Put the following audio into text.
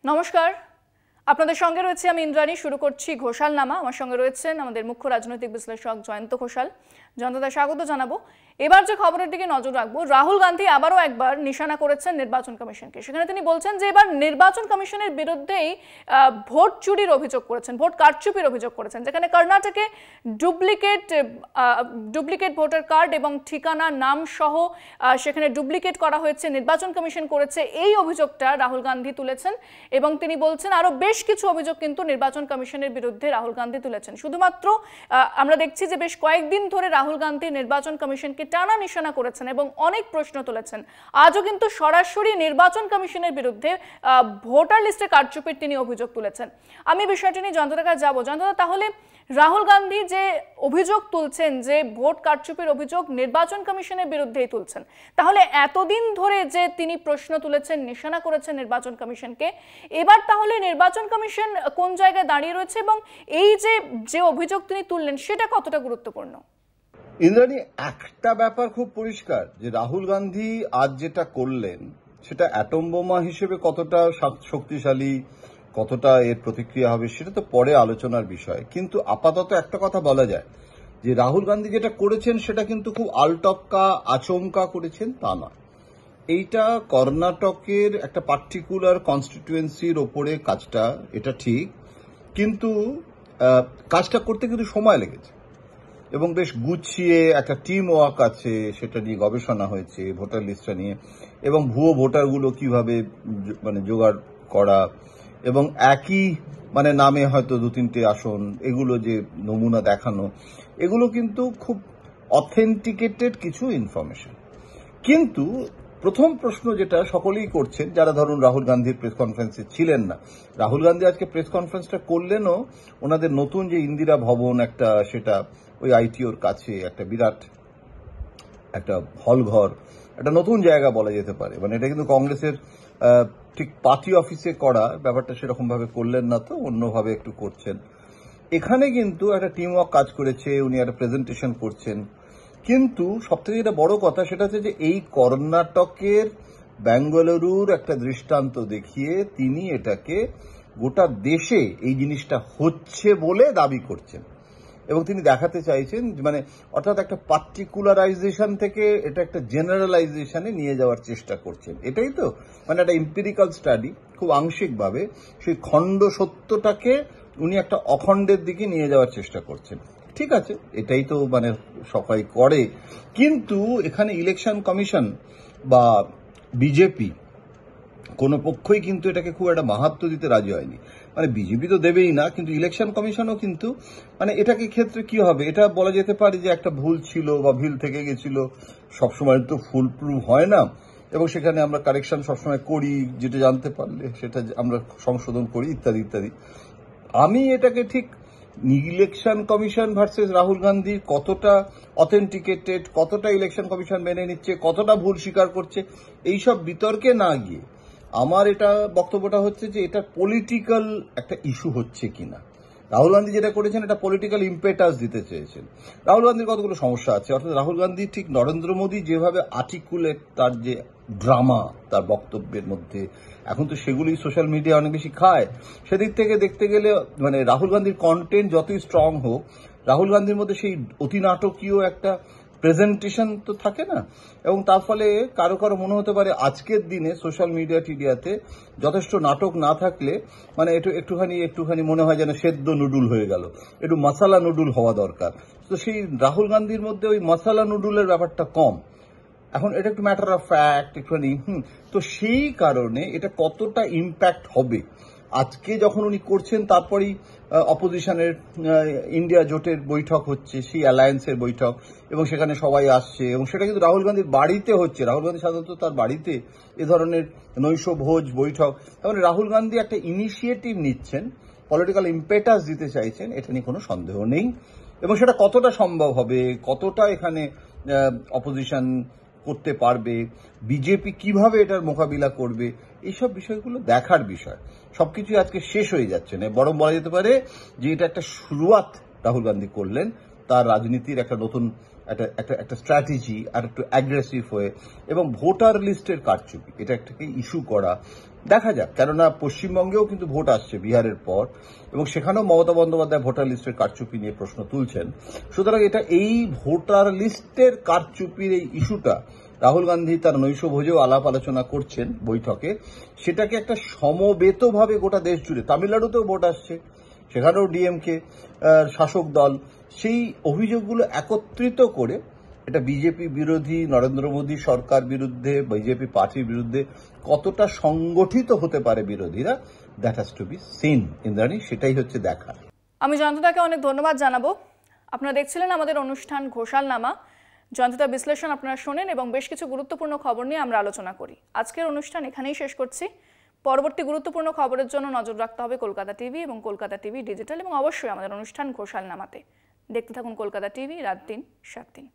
নমস্কার, আপনাদের সঙ্গে রয়েছে আমি ইন্দ্রাণী। শুরু করছি ঘোষালনামা। আমার সঙ্গে রয়েছেন আমাদের মুখ্য রাজনৈতিক বিশ্লেষক জয়ন্ত ঘোষাল। জয়ন্তদা, স্বাগত জানাবো। এবার যে খবরের দিকে নজর রাখবো, রাহুল গান্ধী আবারও একবার নিশানা করেছেন নির্বাচন কমিশনকে। সেখানে তিনি বলছেন যে এবার নির্বাচন কমিশনের বিরুদ্ধেই ভোট চুরির অভিযোগ করেছেন, ভোট কারচুপির অভিযোগ করেছেন, যেখানে কর্ণাটকে ডুপ্লিকেট ভোটার কার্ড এবং ঠিকানা নাম সহ সেখানে ডুপ্লিকেট করা হয়েছে, নির্বাচন কমিশন করেছে, এই অভিযোগটা রাহুল গান্ধী তুলেছেন। এবং তিনি বলছেন আরো বেশ কিছু অভিযোগ কিন্তু নির্বাচন কমিশনের বিরুদ্ধে রাহুল গান্ধী তুলেছেন। শুধুমাত্র আমরা দেখছি যে বেশ কয়েকদিন ধরে রাহুল গান্ধী নির্বাচন কমিশনকে টানা নিশানা করেছেন এবং অনেক প্রশ্ন তুলেছেন। আজও কিন্তু সরাসরি নির্বাচন কমিশনের বিরুদ্ধে ভোটার লিস্টে কারচুপির তিনি অভিযোগ তুলেছেন। আমি বিষয়টি নিয়ে জয়ন্তদার কাছে যাবো। জয়ন্তদা, তাহলে রাহুল গান্ধী যে অভিযোগ তুলছেন, যে ভোট কারচুপির অভিযোগ নির্বাচন কমিশনের বিরুদ্ধেই তুলছেন, তাহলে এতদিন ধরে যে তিনি প্রশ্ন তুলেছেন, নিশানা করেছেন নির্বাচন কমিশনকে, এবার তাহলে নির্বাচন কমিশন কোন জায়গায় দাঁড়িয়ে রয়েছে এবং এই যে অভিযোগ তিনি তুললেন সেটা কতটা গুরুত্বপূর্ণ? ইন্দ্রাণী, একটা ব্যাপার খুব পরিষ্কার যে রাহুল গান্ধী আজ যেটা করলেন সেটা অ্যাটম বোমা হিসেবে কতটা শক্তিশালী, কতটা এর প্রতিক্রিয়া হবে সেটা তো পরে আলোচনার বিষয়। কিন্তু আপাতত একটা কথা বলা যায় যে রাহুল গান্ধী যেটা করেছেন সেটা কিন্তু খুব আলটপকা আচমকা করেছেন তা নয়। এইটা কর্ণাটকের একটা পার্টিকুলার কনস্টিটুয়েন্সির ওপরে কাজটা, এটা ঠিক, কিন্তু কাজটা করতে কিন্তু সময় লেগেছে এবং বেশ গুছিয়ে একটা টিম ওয়ার্ক আছে, সেটা নিয়ে গবেষণা হয়েছে ভোটার লিস্টটা নিয়ে, এবং ভুয়ো ভোটারগুলো কিভাবে জোগাড় করা, এবং একই নামে হয়তো দু তিনটে আসন, এগুলো যে নমুনা দেখানো, এগুলো কিন্তু খুব অথেন্টিকেটেড কিছু ইনফরমেশন। কিন্তু প্রথম প্রশ্ন যেটা সকলেই করছেন, যারা ধরুন রাহুল গান্ধীর প্রেস কনফারেন্সে ছিলেন না, রাহুল গান্ধী আজকে প্রেস কনফারেন্সটা করলেনও ওনাদের নতুন যে ইন্দিরা ভবন একটা, সেটা ওই আইটিওর কাছে একটা বিরাট একটা হলঘর, একটা নতুন জায়গা বলা যেতে পারে। এটা কিন্তু কংগ্রেসের ঠিক পার্টি অফিসে করা ব্যাপারটা সেরকম ভাবে করলেন না, তো অন্যভাবে একটু করছেন। এখানে কিন্তু একটা টিম ওয়ার্ক কাজ করেছে, উনি একটা প্রেজেন্টেশন করছেন। কিন্তু সবথেকে যেটা বড় কথা সেটা হচ্ছে যে এই কর্ণাটকের বেঙ্গালুরুর একটা দৃষ্টান্ত দেখিয়ে তিনি এটাকে গোটা দেশে এই জিনিসটা হচ্ছে বলে দাবি করছেন এবং তিনি দেখাতে চাইছেন, অর্থাৎ একটা পার্টিকুলারাইজেশন থেকে এটা একটা জেনারেলাইজেশনে নিয়ে যাওয়ার চেষ্টা করছেন। এটাই তো একটা এম্পিরিক্যাল স্টাডি, খুব আংশিকভাবে সেই খণ্ড সত্যটাকে উনি একটা অখণ্ডের দিকে নিয়ে যাওয়ার চেষ্টা করছেন। ঠিক আছে, এটাই তো সবাই করে। কিন্তু এখানে ইলেকশন কমিশন বা বিজেপি কোনো পক্ষই কিন্তু এটাকে খুব একটা মাহাত্ম্য দিতে রাজি হয়নি। বিজেপি তো দেবেই না, কিন্তু ইলেকশন কমিশনও কিন্তু এটাকে ক্ষেত্রে কি হবে, এটা বলা যেতে পারে যে একটা ভুল ছিল বা ভুল থেকে গেছিল। সবসময় তো ফুল প্রুফ হয় না এবং সেখানে আমরা কারেকশন সবসময় করি, যেটা জানতে পারলে সেটা আমরা সংশোধন করি ইত্যাদি ইত্যাদি। আমি এটাকে ঠিক election commission versus Rahul Gandhi কতটা অথেন্টিকেটেড, কতটা ইলেকশন কমিশন মেনে নিচ্ছে, কতটা ভুল স্বীকার করছে, এইসব বিতর্কে না গিয়ে আমার এটা বক্তব্যটা হচ্ছে যে এটা পলিটিক্যাল একটা ইস্যু হচ্ছে কিনা। রাহুল গান্ধী যেটা করেছেন এটা পলিটিক্যাল ইম্পেটাস দিতে চেয়েছেন। রাহুল গান্ধীর কতগুলো সমস্যা আছে, অর্থাৎ রাহুল গান্ধী ঠিক নরেন্দ্র মোদী যেভাবে আর্টিকুলেট, তার যে ড্রামা তার বক্তব্যের মধ্যে, এখন তো সেগুলি সোশ্যাল মিডিয়া অনেক বেশি খায়। সেদিক থেকে দেখতে গেলে রাহুল গান্ধীর কন্টেন্ট যতই স্ট্রং হোক, রাহুল গান্ধীর মধ্যে সেই অতি নাটকীয় একটা প্রেজেন্টেশন তো থাকে না, এবং তার ফলে কারো কারো মনে হতে পারে আজকের দিনে সোশ্যাল মিডিয়া টিডিয়াতে যথেষ্ট নাটক না থাকলে একটুখানি মনে হয় যেন সেদ্ধ নুডুল হয়ে গেল, একটু মশালা নুডুল হওয়া দরকার। তো সেই রাহুল গান্ধীর মধ্যে ওই মশালা নুডুলের ব্যাপারটা কম। এখন এটা একটু ম্যাটার অফ ফ্যাক্ট, একটুখানি তো সেই কারণে এটা কতটা ইম্প্যাক্ট হবে আজকে যখন উনি করছেন, তারপরেই অপোজিশনের ইন্ডিয়া জোটের বৈঠক হচ্ছে, সেই অ্যালায়েন্সের বৈঠক, এবং সেখানে সবাই আসছে এবং সেটা কিন্তু রাহুল গান্ধীর বাড়িতে হচ্ছে। রাহুল গান্ধী সাধারণত তার বাড়িতে এ ধরনের নৈশ ভোজ বৈঠক, তাহলে রাহুল গান্ধী একটা ইনিশিয়েটিভ নিচ্ছেন, পলিটিক্যাল ইম্পেটাস দিতে চাইছেন, এটা নিয়ে কোনো সন্দেহ নেই। এবং সেটা কতটা সম্ভব হবে, কতটা এখানে অপোজিশন করতে পারবে, বিজেপি কিভাবে এটার মোকাবিলা করবে, এইসব বিষয়গুলো দেখার বিষয়। সবকিছু আজকে শেষ হয়ে যাচ্ছে না, বরং বলা যেতে পারে যে এটা একটা শুরুয়াত রাহুল গান্ধী করলেন তার রাজনীতির একটা নতুন একটা স্ট্র্যাটেজি আর একটু অ্যাগ্রেসিভ হয়ে এবং ভোটার লিস্টের কারচুপি এটা একটাকে ইস্যু করা দেখা যাক, কেননা পশ্চিমবঙ্গেও কিন্তু ভোট আসছে বিহারের পর এবং সেখানেও মমতা বন্দ্যোপাধ্যায় ভোটার লিস্টের কারচুপি নিয়ে প্রশ্ন তুলছেন। সুতরাং এটা এই ভোটার লিস্টের কারচুপির এই ইস্যুটা রাহুল গান্ধী তার নৈশভোজেও আলাপ আলোচনা করছেন বৈঠকে, সেটাকে একটা সমবেতভাবে গোটা দেশ জুড়ে, তামিলনাড়ুতেও ভোট আসছে সেখানেও ডিএমকে শাসক দল, সেই অভিযোগগুলো একত্রিত করে এটা বিজেপি বিরোধী নরেন্দ্র মোদী সরকার বিরুদ্ধে বিজেপি পার্টির বিরুদ্ধে কতটা সংগঠিত হতে পারে বিরোধীরা, that has to be seen Indrani, সেটাই হচ্ছে দেখার। আমি জয়ন্তদাকে অনেক ধন্যবাদ জানাবো। আপনারা দেখছিলেন আমাদের অনুষ্ঠান ঘোষালনামা। জয়ন্তদা বিশ্লেষণ আপনারা শোনেন এবং বেশ কিছু গুরুত্বপূর্ণ খবর নিয়ে আমরা আলোচনা করি। আজকের অনুষ্ঠান এখানেই শেষ করছি। পরবর্তী গুরুত্বপূর্ণ খবরের জন্য নজর রাখতে হবে কলকাতা টিভি এবং কলকাতা টিভি ডিজিটাল এবং অবশ্যই আমাদের অনুষ্ঠান ঘোষালনামাতে। দেখতে থাকুন কলকাতা টিভি, রাত ৩, ৭ দিন।